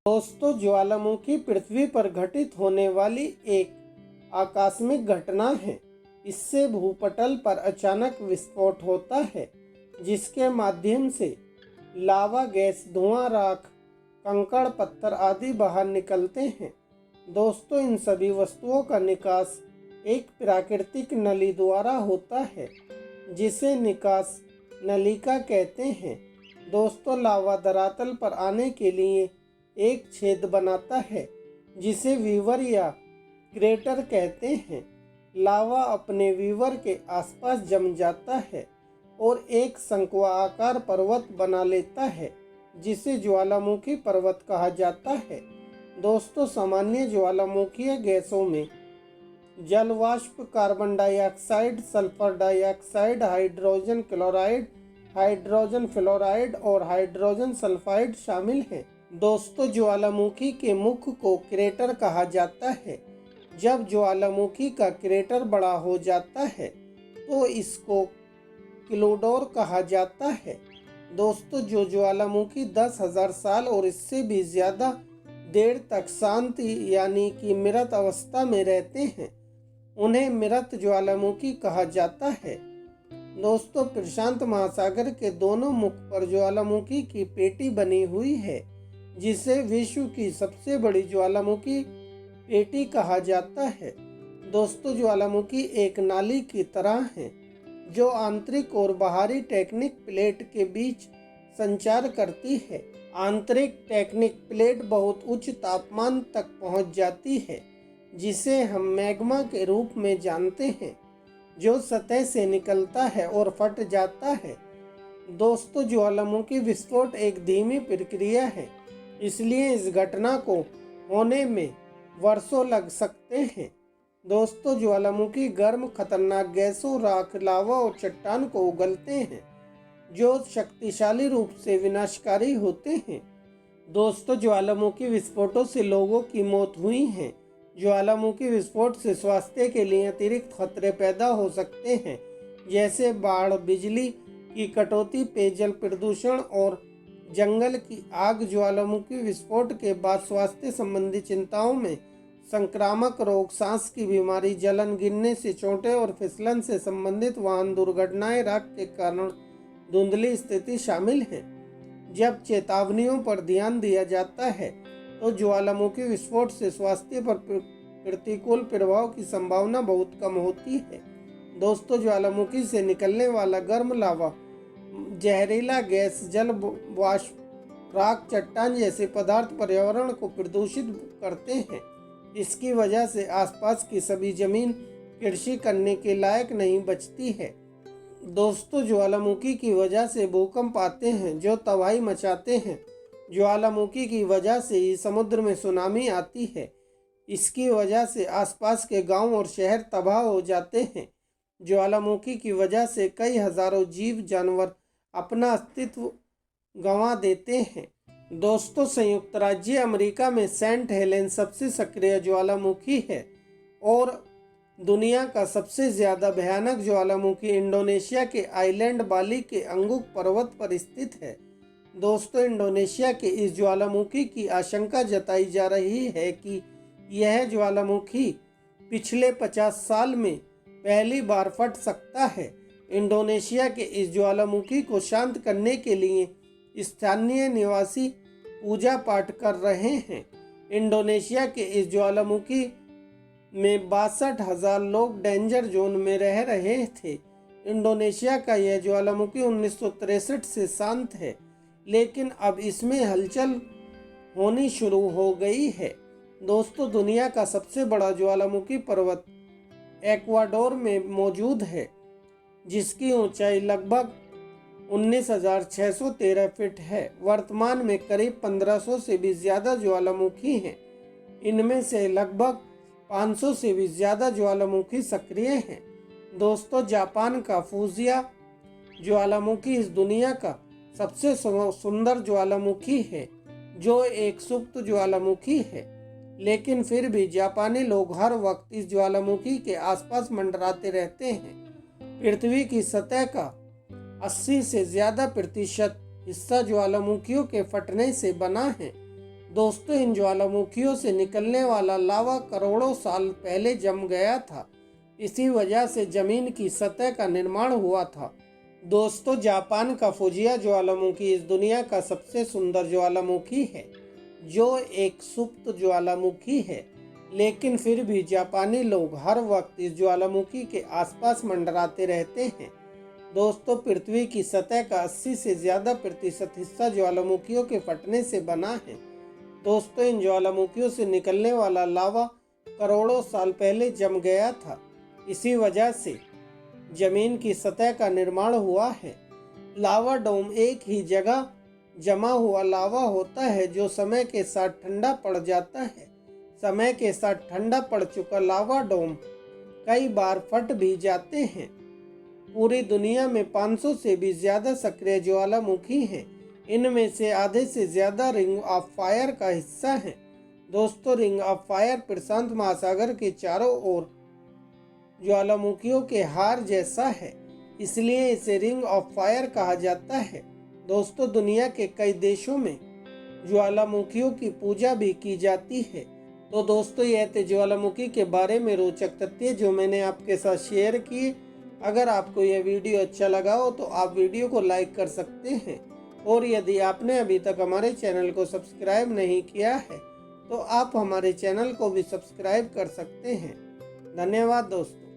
दोस्तों, ज्वालामुखी पृथ्वी पर घटित होने वाली एक आकस्मिक घटना है। इससे भूपटल पर अचानक विस्फोट होता है, जिसके माध्यम से लावा, गैस, धुआं, राख, कंकड़, पत्थर आदि बाहर निकलते हैं। दोस्तों, इन सभी वस्तुओं का निकास एक प्राकृतिक नली द्वारा होता है, जिसे निकास नलिका कहते हैं। दोस्तों, लावा धरातल पर आने के लिए एक छेद बनाता है, जिसे वीवर या क्रेटर कहते हैं। लावा अपने वीवर के आसपास जम जाता है और एक शंक्वाकार पर्वत बना लेता है, जिसे ज्वालामुखी पर्वत कहा जाता है। दोस्तों, सामान्य ज्वालामुखीय गैसों में जल वाष्प, carbon dioxide, sulphur dioxide, hydrogen chloride, hydrogen fluoride और हाइड्रोजन सल्फाइड शामिल हैं। दोस्तों, ज्वालामुखी के मुख को क्रेटर कहा जाता है। जब ज्वालामुखी का क्रेटर बड़ा हो जाता है तो इसको क्लोडोर कहा जाता है। दोस्तों, जो ज्वालामुखी 10,000 साल और इससे भी ज़्यादा देर तक शांति यानी कि मृत अवस्था में रहते हैं, उन्हें मृत ज्वालामुखी कहा जाता है। दोस्तों, प्रशांत महासागर के दोनों मुख पर ज्वालामुखी की पेटी बनी हुई है, जिसे विश्व की सबसे बड़ी ज्वालामुखी पेटी कहा जाता है। दोस्तों, ज्वालामुखी एक नाली की तरह है, जो आंतरिक और बाहरी टेक्टोनिक प्लेट के बीच संचार करती है। आंतरिक टेक्टोनिक प्लेट बहुत उच्च तापमान तक पहुंच जाती है, जिसे हम मैग्मा के रूप में जानते हैं, जो सतह से निकलता है और फट जाता है। दोस्तों, ज्वालामुखी विस्फोट एक धीमी प्रक्रिया है, इसलिए इस घटना को होने में वर्षों लग सकते हैं। दोस्तों, ज्वालामुखी गर्म, खतरनाक गैसों, राख, लावा और चट्टान को उगलते हैं, जो शक्तिशाली रूप से विनाशकारी होते हैं। दोस्तों, ज्वालामुखी विस्फोटों से लोगों की मौत हुई है। ज्वालामुखी विस्फोट से स्वास्थ्य के लिए अतिरिक्त खतरे पैदा हो सकते हैं, जैसे बाढ़, बिजली की कटौती, पेयजल प्रदूषण और जंगल की आग। ज्वालामुखी विस्फोट के बाद स्वास्थ्य संबंधी चिंताओं में संक्रामक रोग, सांस की बीमारी, जलन, गिरने से चोटें और फिसलन से संबंधित वाहन दुर्घटनाएं, राख के कारण धुंधली स्थिति शामिल हैं। जब चेतावनियों पर ध्यान दिया जाता है तो ज्वालामुखी विस्फोट से स्वास्थ्य पर प्रतिकूल प्रभाव की संभावना बहुत कम होती है। दोस्तों, ज्वालामुखी से निकलने वाला गर्म लावा, जहरीला गैस, जल वाष्प, राख, चट्टान जैसे पदार्थ पर्यावरण को प्रदूषित करते हैं। इसकी वजह से आसपास की सभी जमीन कृषि करने के लायक नहीं बचती है। दोस्तों, ज्वालामुखी की वजह से भूकंप आते हैं, जो तबाही मचाते हैं। ज्वालामुखी की वजह से ही समुद्र में सुनामी आती है। इसकी वजह से आसपास के गांव और शहर तबाह हो जाते हैं। ज्वालामुखी की वजह से कई हजारों जीव जानवर अपना अस्तित्व गंवा देते हैं। दोस्तों, संयुक्त राज्य अमेरिका में सेंट हेलेन सबसे सक्रिय ज्वालामुखी है और दुनिया का सबसे ज़्यादा भयानक ज्वालामुखी इंडोनेशिया के आइलैंड बाली के अंगुक पर्वत पर स्थित है। दोस्तों, इंडोनेशिया के इस ज्वालामुखी की आशंका जताई जा रही है कि यह ज्वालामुखी पिछले 50 साल में पहली बार फट सकता है। इंडोनेशिया के इस ज्वालामुखी को शांत करने के लिए स्थानीय निवासी पूजा पाठ कर रहे हैं। इंडोनेशिया के इस ज्वालामुखी में 62,000 लोग डेंजर जोन में रह रहे थे। इंडोनेशिया का यह ज्वालामुखी 1963 से शांत है, लेकिन अब इसमें हलचल होनी शुरू हो गई है। दोस्तों, दुनिया का सबसे बड़ा ज्वालामुखी पर्वत एक्वाडोर में मौजूद है, जिसकी ऊंचाई लगभग 19,613 फीट है। वर्तमान में करीब 1500 से भी ज़्यादा ज्वालामुखी हैं। इनमें से लगभग 500 से भी ज़्यादा ज्वालामुखी सक्रिय हैं। दोस्तों, जापान का फूजिया ज्वालामुखी इस दुनिया का सबसे सुंदर ज्वालामुखी है, जो एक सुप्त ज्वालामुखी है, लेकिन फिर भी जापानी लोग हर वक्त इस ज्वालामुखी के आसपास मंडराते रहते हैं। पृथ्वी की सतह का 80 से ज़्यादा प्रतिशत हिस्सा ज्वालामुखियों के फटने से बना है। दोस्तों, इन ज्वालामुखियों से निकलने वाला लावा करोड़ों साल पहले जम गया था। इसी वजह से जमीन की सतह का निर्माण हुआ था। दोस्तों, जापान का फुजिया ज्वालामुखी इस दुनिया का सबसे सुंदर ज्वालामुखी है, जो एक सुप्त ज्वालामुखी है। लेकिन फिर भी जापानी लोग हर वक्त इस ज्वालामुखी के आसपास मंडराते रहते हैं। दोस्तों, पृथ्वी की सतह का 80 से ज़्यादा प्रतिशत हिस्सा ज्वालामुखियों के फटने से बना है। दोस्तों, इन ज्वालामुखियों से निकलने वाला लावा करोड़ों साल पहले जम गया था। इसी वजह से जमीन की सतह का निर्माण हुआ है। लावा डोम एक ही जगह जमा हुआ लावा होता है जो समय के साथ ठंडा पड़ जाता है। समय के साथ ठंडा पड़ चुका लावा डोम कई बार फट भी जाते हैं। पूरी दुनिया में 500 से भी ज़्यादा सक्रिय ज्वालामुखी हैं। इनमें से आधे से ज़्यादा रिंग ऑफ फायर का हिस्सा हैं। दोस्तों, रिंग ऑफ फायर प्रशांत महासागर के चारों ओर ज्वालामुखियों के हार जैसा है, इसलिए इसे रिंग ऑफ फायर कहा जाता है। दोस्तों, दुनिया के कई देशों में ज्वालामुखियों की पूजा भी की जाती है। तो दोस्तों, यह थे ज्वालामुखी के बारे में रोचक तथ्य जो मैंने आपके साथ शेयर किए। अगर आपको यह वीडियो अच्छा लगा हो तो आप वीडियो को लाइक कर सकते हैं, और यदि आपने अभी तक हमारे चैनल को सब्सक्राइब नहीं किया है तो आप हमारे चैनल को भी सब्सक्राइब कर सकते हैं। धन्यवाद दोस्तों।